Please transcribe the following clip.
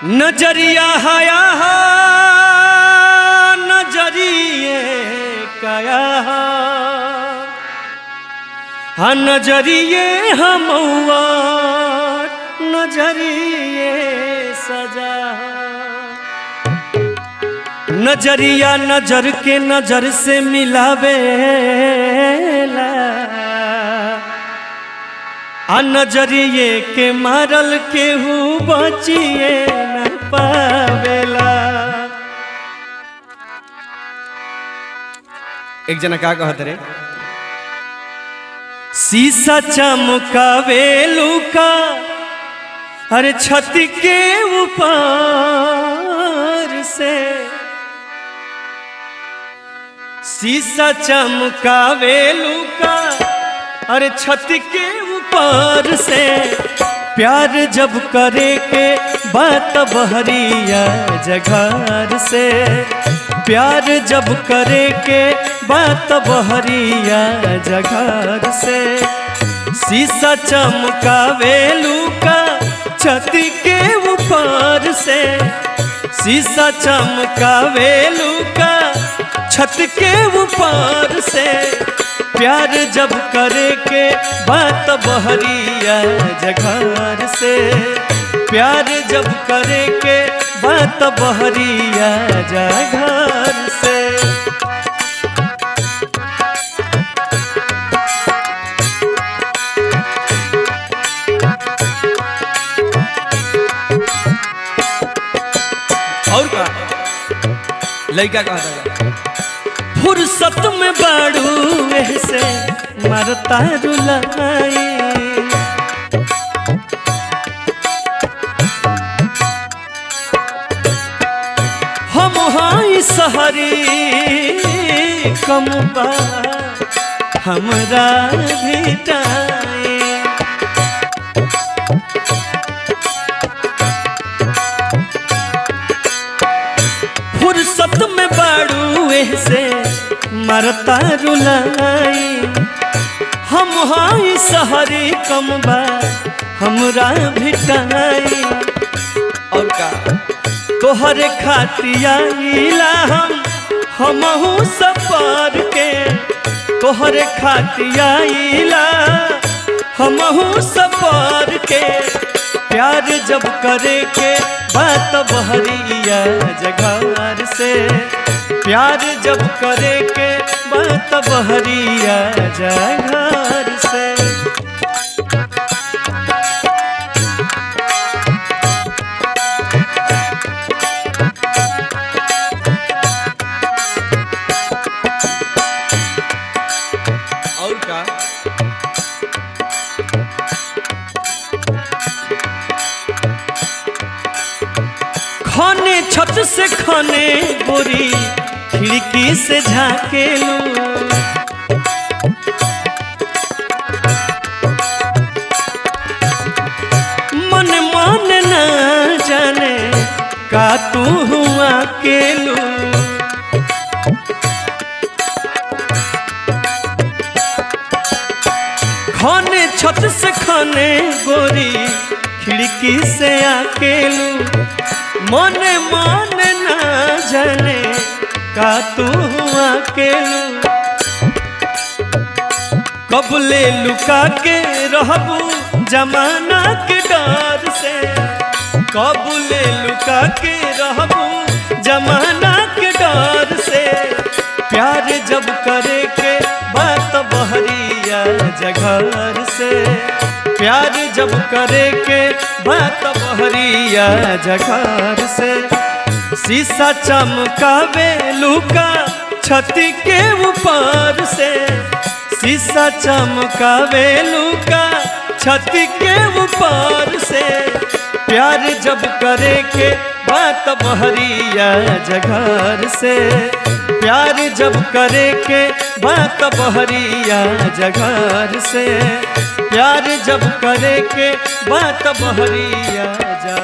नजरिया हया नजरिए कया हाँ नजरिए हमवा नजरिए सजा नजरिया नजर के नजर से मिलावेला आ नजरिए के मारल केहू बचिए न पावेला। एक जना का कहत रे शीशा चमकावे लुका अरे छत के ऊपर से शीशा चमकावे लुका अरे छत के ऊपर से प्यार जब करे के बात बहरिया जघर से प्यार जब करे के बात बहरिया जघर से शीशा चमकावे लुका छत के ऊपर से शीशा चमकावे लुका छत के ऊपर से प्यार जब करे के बात बहरिया जघर से प्यार जब करे के बात बहरिया जघर से। और का लड़का कहा फुर्सत में बाड़ू से मरता रुलाई हम हाई सहरी कमबा हमरा भेटाए फुर्सत में बाड़ू से मरता रुलाई हम हाई सहरी कमबा हमरा भिटाई। और का तोहरे खातिया हमहू सफर के तोहरे खातिया हमहू सफर के प्यार जब करे के बात बहरिया जघर से प्यार जब करे के बात बहरिया जघर से। और का खाने छत से खाने गोरी खिड़की से झाके लू मन मान न जाने का तू हुआ केलू खाने छत से खाने गोरी खिड़की से आकेलू मन मान न जाने का तू हुआ केलू कब ले लुका के रहबू जमाना के डर से कब ले लुका के रहबू जमाना के डर से प्यार जब करे के बात बहरिया जघर से प्यार जब करे के बात बहरिया जघर से शीशा चमकावे लुका छत के ऊपर से शीशा चमकावे लुका छत के ऊपर से प्यार जब करे के बात बहरिया जघर से प्यार जब करे के बात बहरिया जघर से प्यार जब करे के बात बहरिया जा।